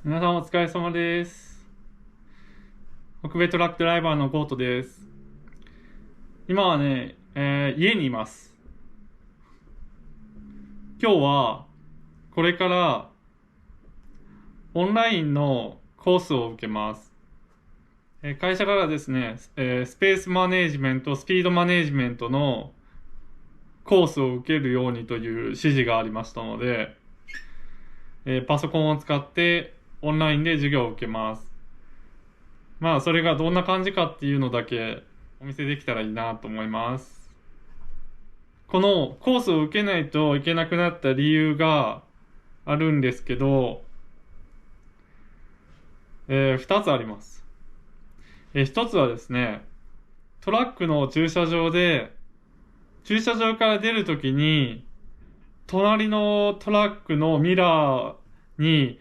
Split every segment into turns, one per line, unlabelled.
皆さんお疲れ様です。北米トラックドライバーのゴートです。今はね、家にいます。今日はこれからオンラインのコースを受けます。会社からですね、スペースマネージメント、スピードマネージメントのコースを受けるようにという指示がありましたので、パソコンを使ってオンラインで授業を受けます。まあそれがどんな感じかっていうのだけお見せできたらいいなと思います。このコースを受けないといけなくなった理由があるんですけど、2つあります。1つはですね、トラックの駐車場で駐車場から出るときに隣のトラックのミラーに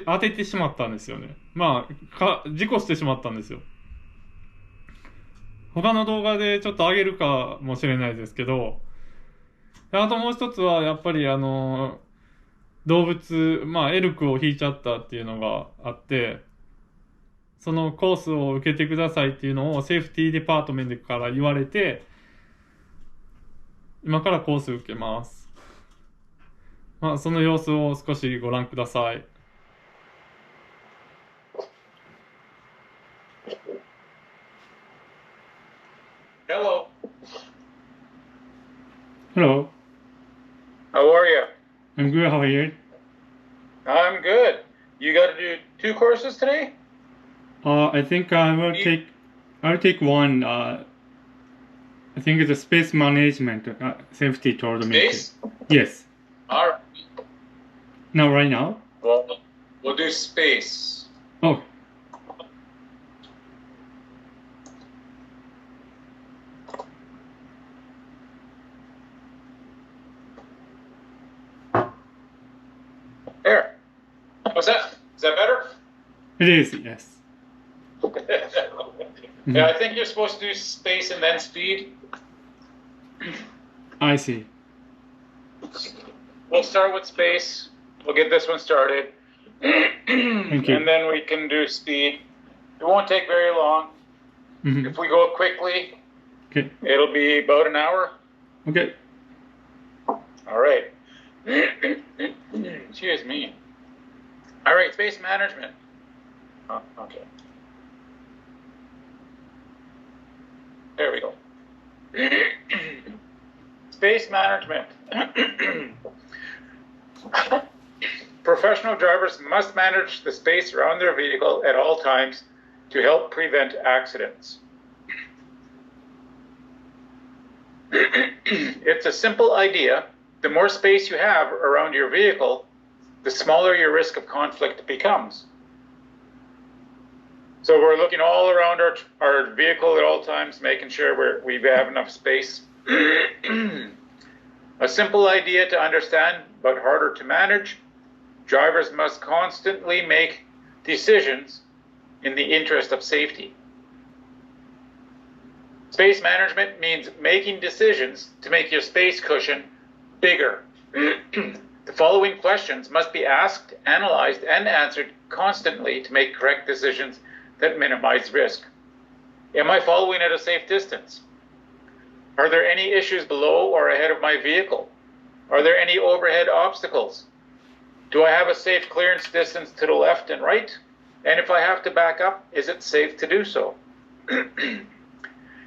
当ててしまったんですよね。事故してしまったんですよ。他の動画でちょっと上げるかもしれないですけど、あともう一つはやっぱり動物、エルクを引いちゃったっていうのがあって、そのコースを受けてくださいっていうのをセーフティーデパートメントから言われて、今からコース受けます。その様子を少しご覧ください。
Hello.
Hello.
How are you?
I'm good. How are you?
I'm good. You got to do 2 courses today?
I think I'll take one. I think it's a space management. Safety told me.
Space?
Yes.
All right.
Now, right now?
Well, we'll do space.
Oh.
There. What's that? Is that better?
It is, yes.
Yeah, I think you're supposed to do space and then speed.
I see.
We'll start with space. We'll get this one started.
Thank you.
And then we can do speed. It won't take very long.
Mm-hmm.
If we go quickly,
Okay.
it'll be about an hour.
Okay.
All right. Excuse me. All right, space management. Oh, okay. There we go. Space management. Professional drivers must manage the space around their vehicle at all times to help prevent accidents. It's a simple idea. The more space you have around your vehicle, the smaller your risk of conflict becomes. So we're looking all around our vehicle at all times, making sure we have enough space. A simple idea to understand, but harder to manage. Drivers must constantly make decisions in the interest of safety. Space management means making decisions to make your space cushion bigger. The following questions must be asked, analyzed, and answered constantly to make correct decisions that minimize risk. Am I following at a safe distance? Are there any issues below or ahead of my vehicle? Are there any overhead obstacles? Do I have a safe clearance distance to the left and right? And if I have to back up, is it safe to do so?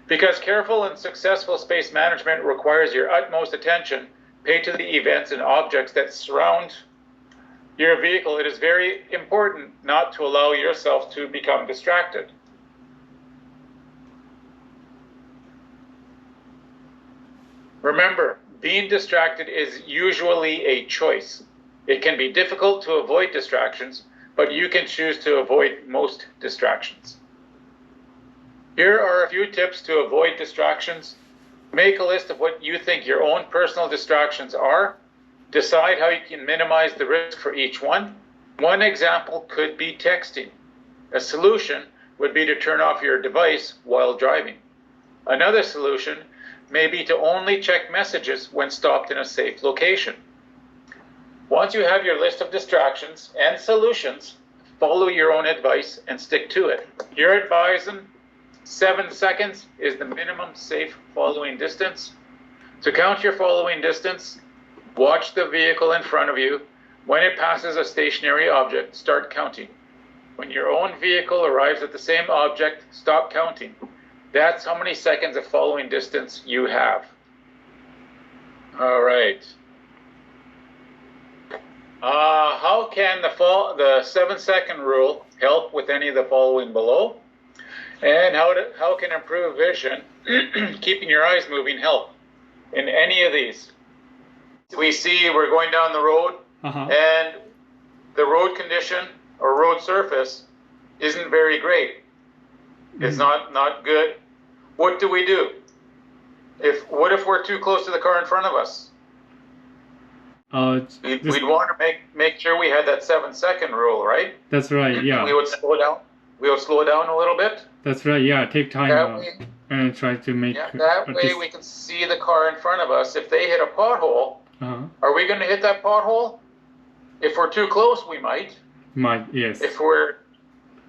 Because careful and successful space management requires your utmost attention paid to the events and objects that surround your vehicle, it is very important not to allow yourself to become distracted. Remember, being distracted is usually a choice. It can be difficult to avoid distractions, but you can choose to avoid most distractions. Here are a few tips to avoid distractions. Make a list of what you think your own personal distractions are. Decide how you can minimize the risk for each one. One example could be texting. A solution would be to turn off your device while driving. Another solution may be to only check messages when stopped in a safe location. Once you have your list of distractions and solutions, follow your own advice and stick to it. You're advising 7 seconds is the minimum safe following distance. To count your following distance, watch the vehicle in front of you. When it passes a stationary object, start counting. When your own vehicle arrives at the same object, stop counting. That's how many seconds of following distance you have. All right. How can the 7-second rule help with any of the following below? And how can improved vision, keeping your eyes moving, help in any of these? We see we're going down the road, and the road condition or road surface isn't very great. It's not good. What do? What if we're too close to the car in front of us? We'd want to make sure we had that 7-second rule, right?
That's right. Yeah.
We would slow down. We would slow down a little bit.
That's right. Yeah. Take time and try to make.
Yeah. That way we can see the car in front of us. If they hit a pothole, are we going to hit that pothole? If we're too close, we might.
Yes.
If we're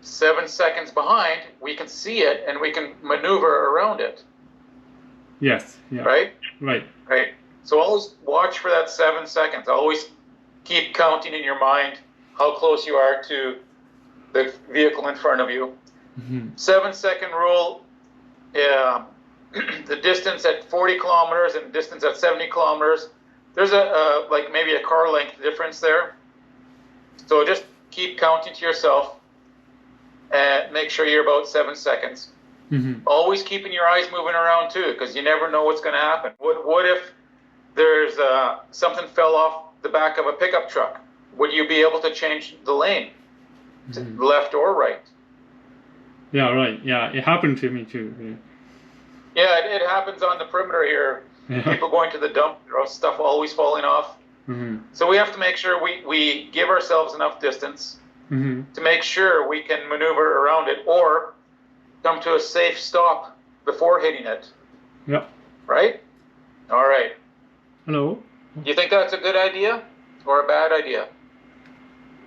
7 seconds behind, we can see it and we can maneuver around it.
Yes. Yeah.
Right.
Right.
Right. So always watch for that 7 seconds. Always keep counting in your mind how close you are to the vehicle in front of you. 7-second rule, the distance at 40 kilometers and distance at 70 kilometers, there's like maybe a car length difference there. So just keep counting to yourself and make sure you're about 7 seconds. Always keeping your eyes moving around too, because you never know what's going to happen. What if there's something fell off the back of a pickup truck? Would you be able to change the lane to left or right?
Yeah, right. Yeah, it happened to me too.
Yeah, it happens on the perimeter here. People going to the dump, stuff always falling off. So we have to make sure we give ourselves enough distance to make sure we can maneuver around it or come to a safe stop before hitting it.
Yeah.
Right? All right.
Hello?
You think that's a good idea or a bad idea?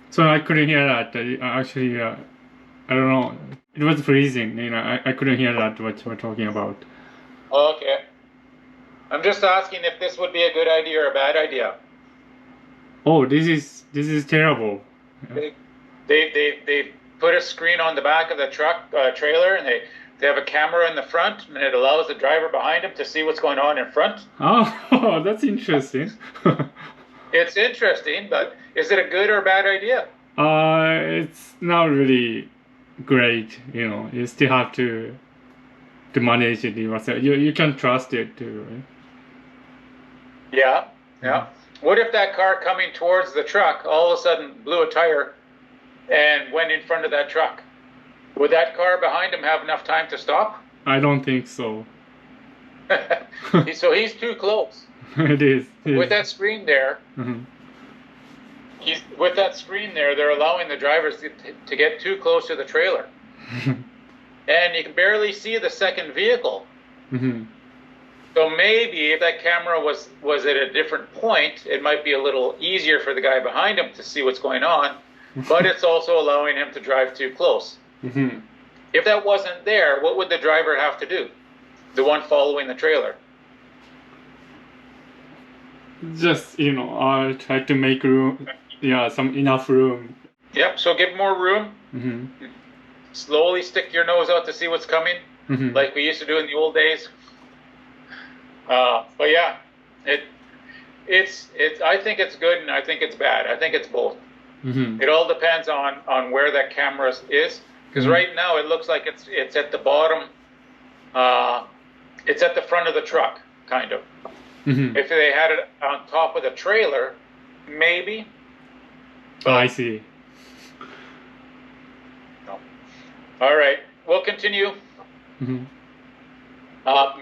So I couldn't hear that. Actually, I don't know. It was freezing. I couldn't hear that what you were talking about.
Okay. I'm just asking if this would be a good idea or a bad idea.
Oh, this is terrible.
They put a screen on the back of the truck trailer, and they have a camera in the front, and it allows the driver behind him to see what's going on in front.
Oh, that's interesting.
It's interesting, but is it a good or bad idea?
It's not really great. You still have to manage it yourself. You can trust it too, right?
Yeah. What if that car coming towards the truck all of a sudden blew a tire and went in front of that truck? Would that car behind him have enough time to stop?
I don't think so.
So he's too close.
It is.
With that screen there, with that screen there, they're allowing the drivers to get too close to the trailer. And you can barely see the second vehicle. So maybe if that camera was at a different point, it might be a little easier for the guy behind him to see what's going on, but it's also allowing him to drive too close. If that wasn't there, what would the driver have to do? The one following the trailer?
Just, I'll try to make room, some enough room.
Yep, so give more room. Slowly stick your nose out to see what's coming, like we used to do in the old days. But yeah, it's I think it's good and I think it's bad. I think it's both. It all depends on where that camera is, because right now it looks like it's at the bottom. It's at the front of the truck, kind of. If they had it on top of the trailer, maybe.
But, I see.
No. All right, we'll continue.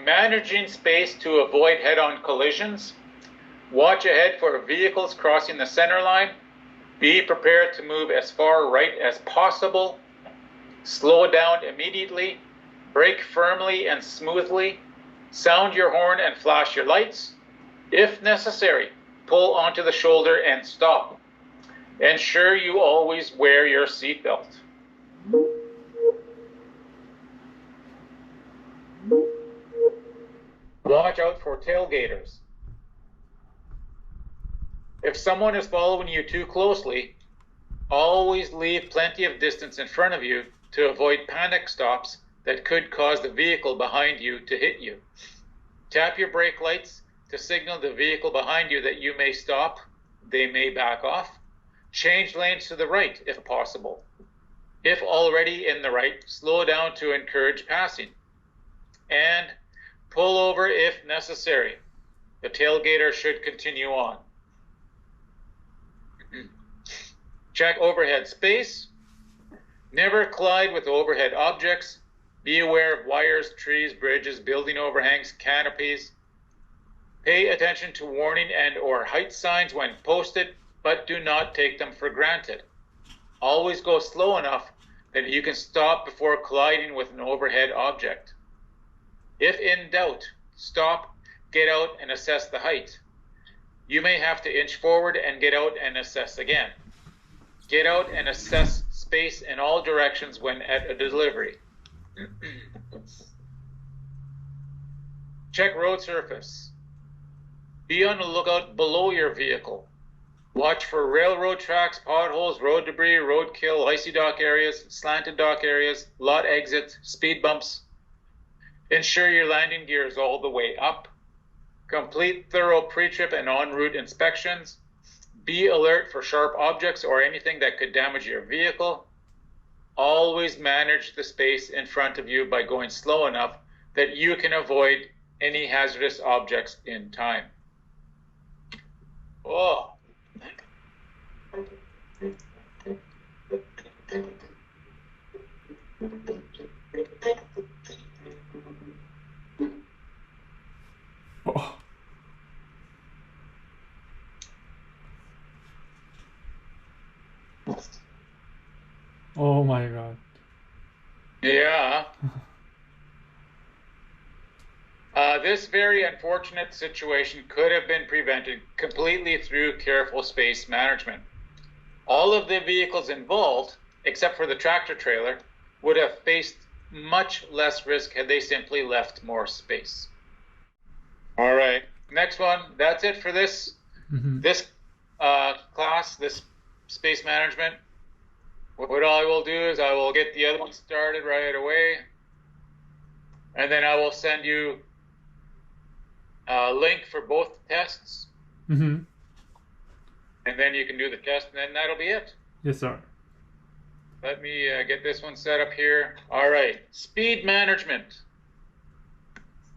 Managing space to avoid head-on collisions. Watch ahead for vehicles crossing the center line. Be prepared to move as far right as possible. Slow down immediately. Brake firmly and smoothly. Sound your horn and flash your lights. If necessary, pull onto the shoulder, and stop. Ensure you always wear your seatbelt. Watch out for tailgaters. If someone is following you too closely, always leave plenty of distance in front of you to avoid panic stops that could cause the vehicle behind you to hit you. Tap your brake lights to signal the vehicle behind you that you may stop. They may back off. Change lanes to the right if possible. If already in the right, slow down to encourage passing. And pull over if necessary. The tailgater should continue on. Check overhead space. Never collide with overhead objects. Be aware of wires, trees, bridges, building overhangs, canopies. Pay attention to warning and or height signs when posted, but do not take them for granted. Always go slow enough that you can stop before colliding with an overhead object. If in doubt, stop, get out, and assess the height. You may have to inch forward and get out and assess again. Get out and assess space in all directions when at a delivery. Check road surface. Be on the lookout below your vehicle. Watch for railroad tracks, potholes, road debris, roadkill, icy dock areas, slanted dock areas, lot exits, speed bumps. Ensure your landing gear is all the way up. Complete thorough pre-trip and en route inspections. Be alert for sharp objects or anything that could damage your vehicle. Always manage the space in front of you by going slow enough that you can avoid any hazardous objects in time. Oh.
Oh. Oh my God.
Yeah. This very unfortunate situation could have been prevented completely through careful space management. All of the vehicles involved, except for the tractor trailer, would have faced much less risk had they simply left more space. All right, next one. That's it for this class, this space management. What I will do is I will get the other one started right away, and then I will send you a link for both tests, and then you can do the test, and then that'll be it.
Yes, sir.
Let me get this one set up here. All right, speed management.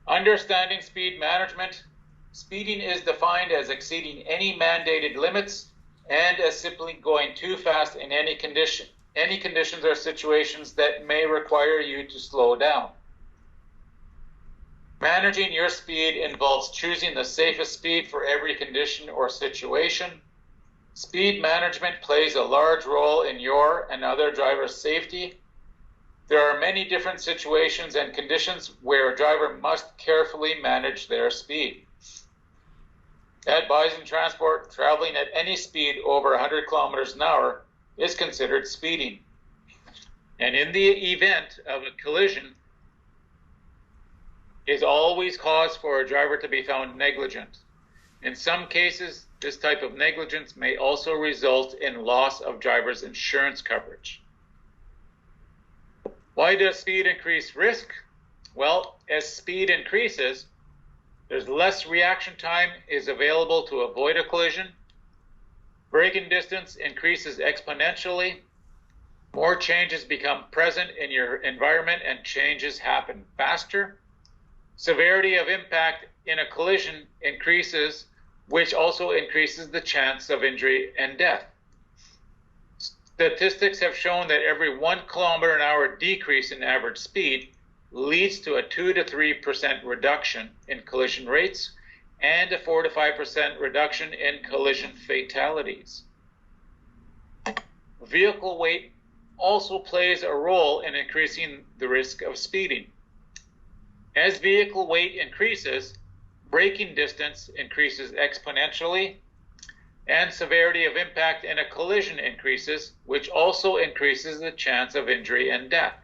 Understanding speed management. Speeding is defined as exceeding any mandated limits and as simply going too fast in any conditions or situations that may require you to slow down. Managing your speed involves choosing the safest speed for every condition or situation. Speed management plays a large role in your and other drivers' safety. There are many different situations and conditions where a driver must carefully manage their speed. At Bison Transport, traveling at any speed over 100 kilometers an hour is considered speeding. And in the event of a collision, is always cause for a driver to be found negligent. In some cases, this type of negligence may also result in loss of driver's insurance coverage. Why does speed increase risk? Well, as speed increases, there's less reaction time is available to avoid a collision. Braking distance increases exponentially. More changes become present in your environment and changes happen faster. Severity of impact in a collision increases, which also increases the chance of injury and death. Statistics have shown that every 1 kilometer an hour decrease in average speed leads to a 2 to 3% reduction in collision rates and a 4 to 5% reduction in collision fatalities. Vehicle weight also plays a role in increasing the risk of speeding. As vehicle weight increases, braking distance increases exponentially, and severity of impact in a collision increases, which also increases the chance of injury and death.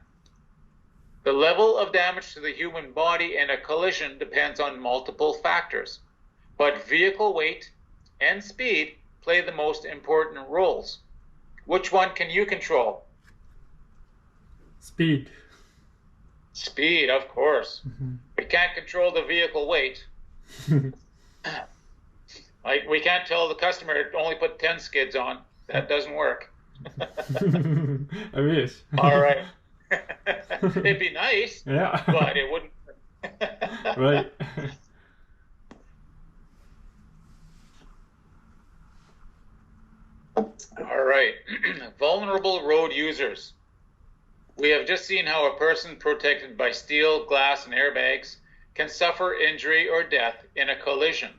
The level of damage to the human body in a collision depends on multiple factors, but vehicle weight and speed play the most important roles. Which one can you control?
Speed.
Speed, of course. We can't control the vehicle weight. Like, we can't tell the customer to only put 10 skids on. That doesn't work.
I wish.
All right. It'd be nice,
Yeah.
but it wouldn't.
Right.
All right. Vulnerable road users. We have just seen how a person protected by steel, glass, and airbags can suffer injury or death in a collision.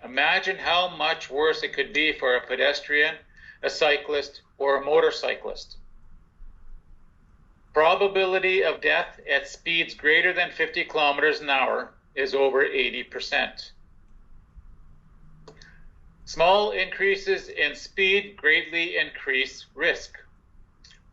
Imagine how much worse it could be for a pedestrian, a cyclist, or a motorcyclist. Probability of death at speeds greater than 50 kilometers an hour is over 80%. Small increases in speed greatly increase risk.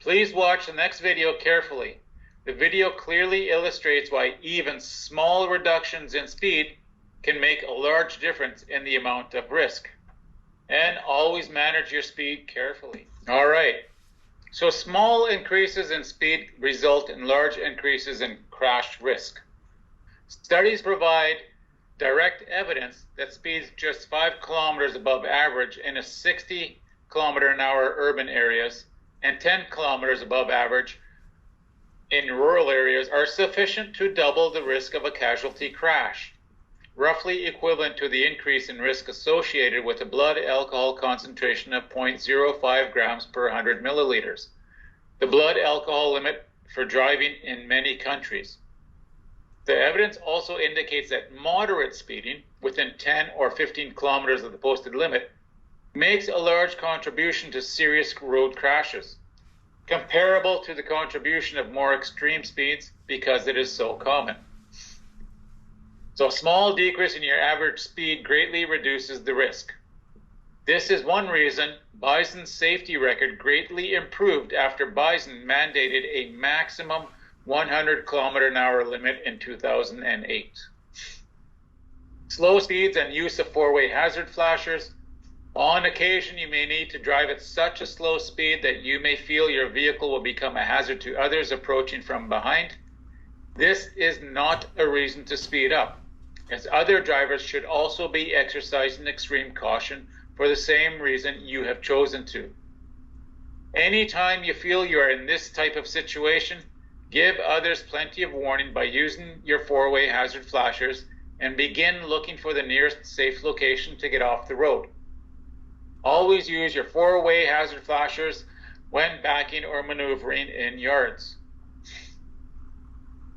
Please watch the next video carefully. The video clearly illustrates why even small reductions in speed can make a large difference in the amount of risk. And always manage your speed carefully. All right. So small increases in speed result in large increases in crash risk. Studies provide direct evidence that speeds just 5 kilometers above average in a 60 kilometer an hour urban areas and 10 kilometers above average in rural areas are sufficient to double the risk of a casualty crash, roughly equivalent to the increase in risk associated with a blood alcohol concentration of 0.05 grams per 100 milliliters, the blood alcohol limit for driving in many countries. The evidence also indicates that moderate speeding within 10 or 15 kilometers of the posted limit makes a large contribution to serious road crashes, comparable to the contribution of more extreme speeds because it is so common. So a small decrease in your average speed greatly reduces the risk. This is one reason Bison's safety record greatly improved after Bison mandated a maximum 100 kilometer an hour limit in 2008. Slow speeds and use of four-way hazard flashers. On occasion, you may need to drive at such a slow speed that you may feel your vehicle will become a hazard to others approaching from behind. This is not a reason to speed up, as other drivers should also be exercising extreme caution for the same reason you have chosen to. Anytime you feel you are in this type of situation, give others plenty of warning by using your four-way hazard flashers and begin looking for the nearest safe location to get off the road. Always use your four-way hazard flashers when backing or maneuvering in yards.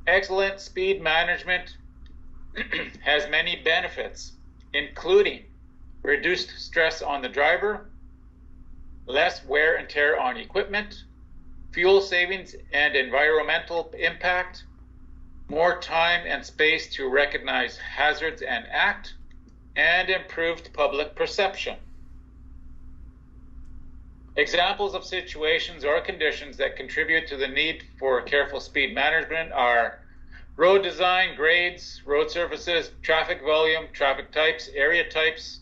Excellent speed management has many benefits, including reduced stress on the driver, less wear and tear on equipment, fuel savings and environmental impact, more time and space to recognize hazards and act, and improved public perception. Examples of situations or conditions that contribute to the need for careful speed management are road design, grades, road surfaces, traffic volume, traffic types, area types,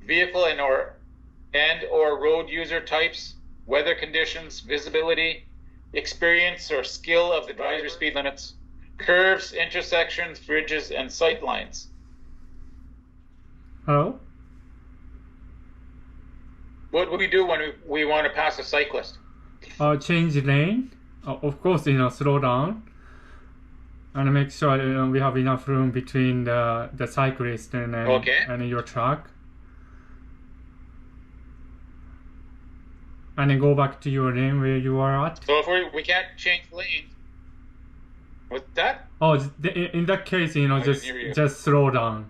vehicle and or road user types, weather conditions, visibility, experience or skill of the driver speed limits, curves, intersections, bridges, and sight lines.
Hello?
What would we do when we want to pass a cyclist?
Change lane. Of course, slow down. And make sure we have enough room between the cyclist and your truck. And then go back to your lane where you are at.
So if we can't change lanes, what's that?
Oh, in that case, just slow down.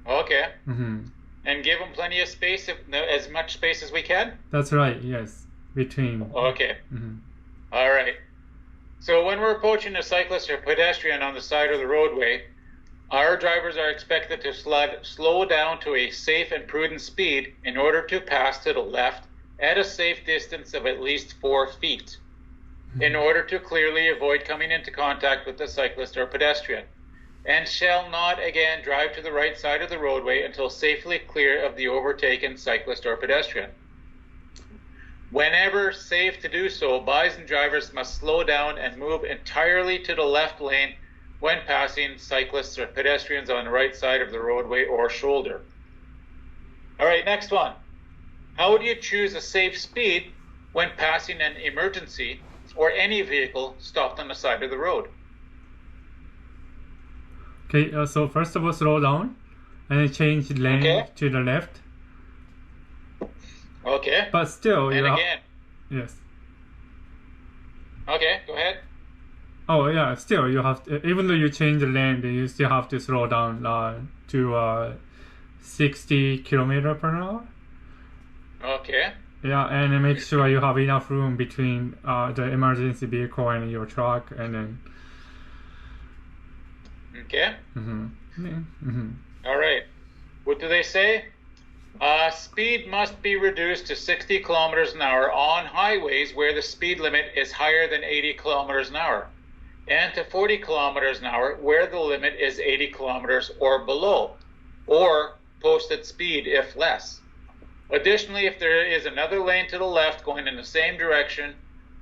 Okay.
Mm-hmm.
And give them plenty of space, as much space as we can?
That's right, yes. Between.
Okay.
Mm-hmm.
All right. So when we're approaching a cyclist or pedestrian on the side of the roadway, Our drivers are expected to slow down to a safe and prudent speed in order to pass to the left at a safe distance of at least 4 feet, in order to clearly avoid coming into contact with the cyclist or pedestrian, and shall not again drive to the right side of the roadway until safely clear of the overtaken cyclist or pedestrian. Whenever safe to do so, bison drivers must slow down and move entirely to the left lane when passing cyclists or pedestrians on the right side of the roadway or shoulder. All right, next one. How would you choose a safe speed when passing an emergency or any vehicle stopped on the side of the road?
Okay, so first of all, slow down and then change lane to the left.
Okay.
But still,
and again.
Yes.
Okay, go ahead.
Oh yeah, still you have to, even though you change the lane, then you still have to slow down to 60 kilometer per hour.
Okay.
Yeah, and then make sure you have enough room between the emergency vehicle and your truck, and then.
Okay.
Mm-hmm.
All right. What do they say? Speed must be reduced to 60 kilometers an hour on highways where the speed limit is higher than 80 kilometers an hour, and to 40 kilometers an hour where the limit is 80 kilometers or below, or posted speed if less. Additionally, if there is another lane to the left going in the same direction,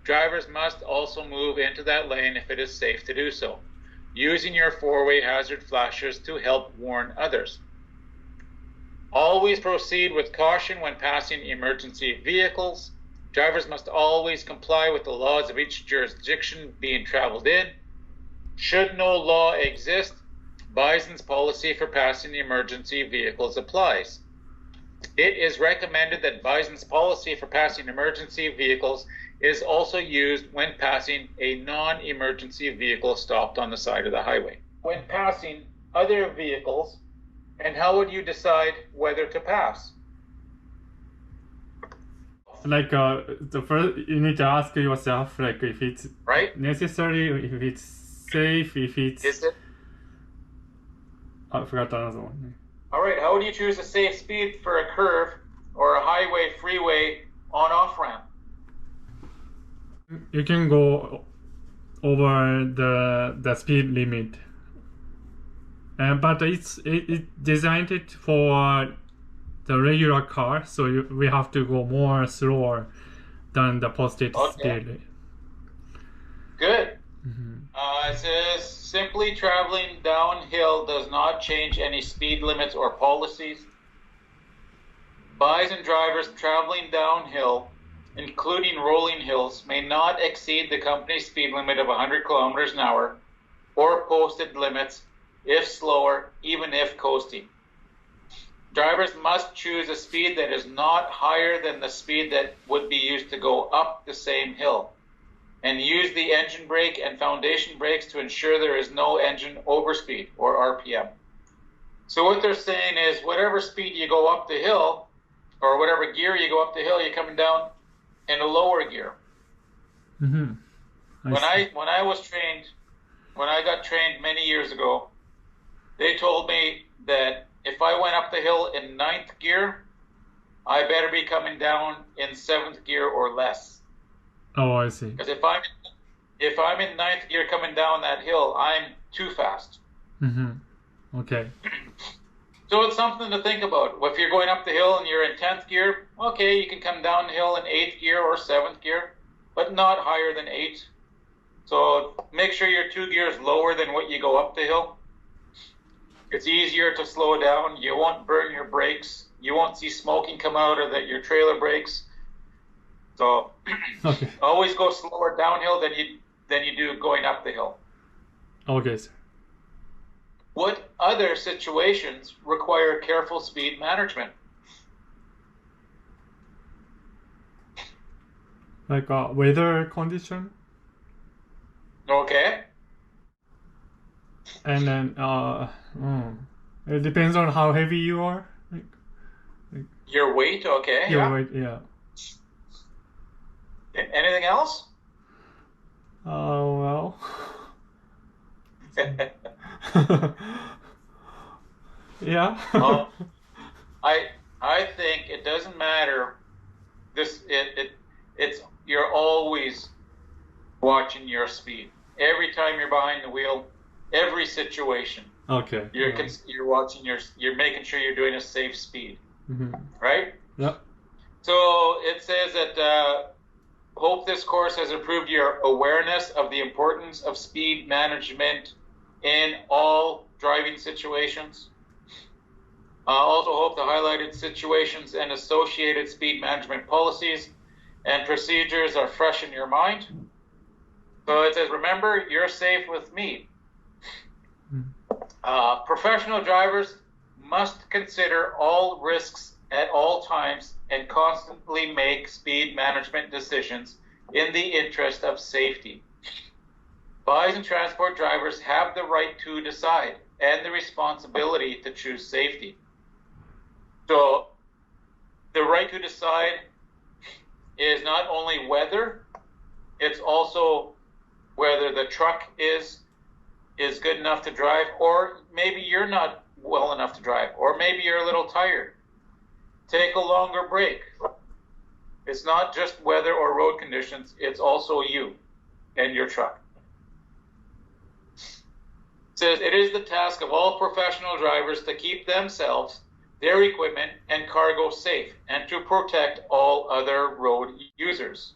drivers must also move into that lane if it is safe to do so, using your four-way hazard flashers to help warn others. Always proceed with caution when passing emergency vehicles. Drivers must always comply with the laws of each jurisdiction being traveled in. Should no law exist, Bison's policy for passing emergency vehicles applies. It is recommended that Bison's policy for passing emergency vehicles is also used when passing a non-emergency vehicle stopped on the side of the highway. When passing other vehicles, and how would you decide whether to pass?
Like the first, you need to ask yourself, like if it's necessary, if it's safe, if it's.
Is it?
I forgot another one.
All right. How would you choose a safe speed for a curve or a highway, freeway, on-off ramp?
You can go over the speed limit. But it's designed it for the regular car, so we have to go more slower than the posted speed.
Good. It says simply traveling downhill does not change any speed limits or policies. Bison drivers traveling downhill, including rolling hills, may not exceed the company's speed limit of 100 kilometers an hour or posted limits if slower, even if coasting. Drivers must choose a speed that is not higher than the speed that would be used to go up the same hill, and use the engine brake and foundation brakes to ensure there is no engine overspeed, or RPM. So what they're saying is whatever speed you go up the hill, or whatever gear you go up the hill, you're coming down in a lower gear.
Mm-hmm.
When I was trained, when I got trained many years ago, they told me that if I went up the hill in 9th gear, I better be coming down in 7th gear or less.
Oh, I see.
Because if I'm in 9th gear coming down that hill, I'm too fast.
Mm-hmm. Okay.
So it's something to think about. If you're going up the hill and you're in 10th gear, okay, you can come down the hill in 8th gear or 7th gear, but not higher than 8. So make sure you're 2 gears lower than what you go up the hill. It's easier to slow down. You won't burn your brakes. You won't see smoking come out of your trailer brakes. So always go slower downhill than you do going up the hill.
Okay, sir.
What other situations require careful speed management?
Like weather condition.
Okay.
And then it depends on how heavy you are.
Your weight, okay.
Your weight, yeah.
Anything else?
Well. Yeah.
I I think it doesn't matter. It's you're always watching your speed. Every time you're behind the wheel, every situation.
Okay.
You're watching you're making sure you're doing a safe speed.
Mm-hmm.
Right?
Yeah.
So it says that hope this course has improved your awareness of the importance of speed management in all driving situations. Also hope the highlighted situations and associated speed management policies and procedures are fresh in your mind. So it says, remember, you're safe with me. Professional drivers must consider all risks at all times and constantly make speed management decisions in the interest of safety. Bus and transport drivers have the right to decide and the responsibility to choose safety. So the right to decide is not only whether, it's also whether the truck is good enough to drive, or maybe you're not well enough to drive, or maybe you're a little tired. Take a longer break. It's not just weather or road conditions, it's also you and your truck. It says, it is the task of all professional drivers to keep themselves, their equipment, and cargo safe, and to protect all other road users.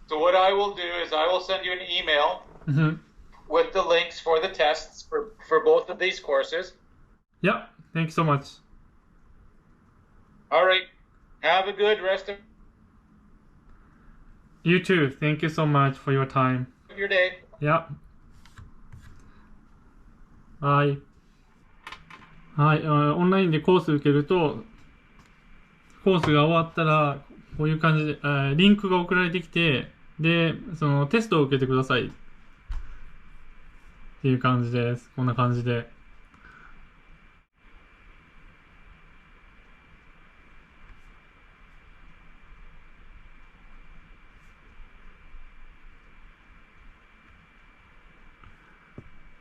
So what I will do is I will send you an email with the links for the tests for both of these courses.
Yeah, thank you so much.
All right. Have a good rest of
You too. Thank you so much for your time.
your day.
Yeah. はい。はい。オンラインでコース受けると、コースが終わったら、こういう感じで、リンクが送られてきて、で、そのテストを受けてください。っていう感じです。こんな感じで。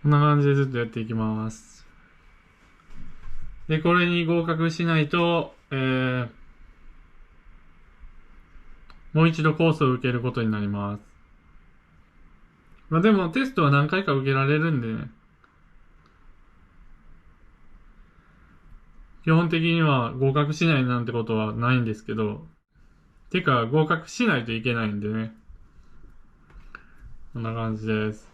こんな感じでずっとやっていきます。で、これに合格しないと、もう一度コースを受けることになります。まあでもテストは何回か受けられるんでね。基本的には合格しないなんてことはないんですけど、てか合格しないといけないんでね。こんな感じです。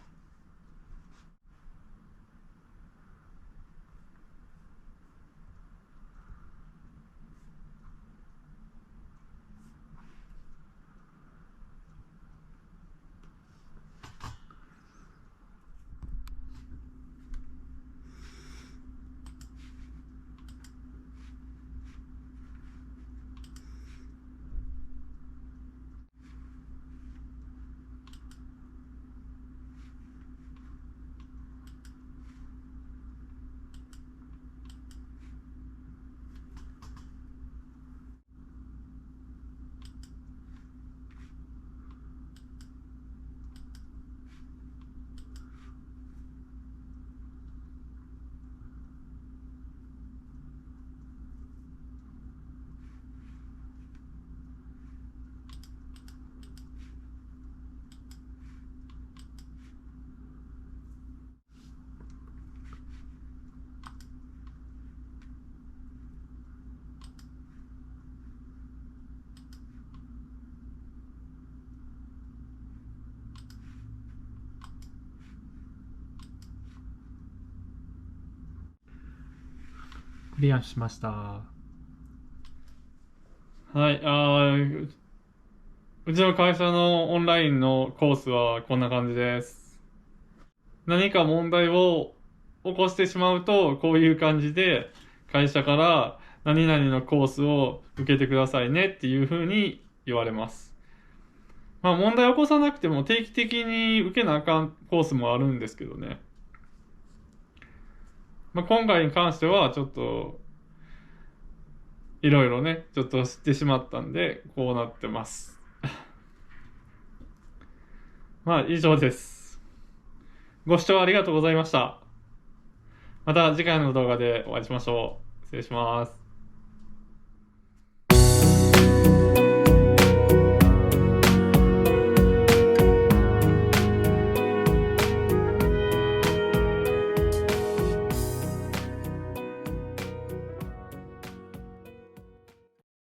クリアしました。はい、うちの会社のオンラインのコースはこんな感じです。何か問題を起こしてしまうと、こういう感じで会社から何々のコースを受けてくださいねっていう風に言われます。まあ問題を起こさなくても定期的に受けなあかんコースもあるんですけどね。まあ、今回に関してはちょっといろいろねちょっと知ってしまったんでこうなってますまあ以上です。ご視聴ありがとうございました。また次回の動画でお会いしましょう。失礼します。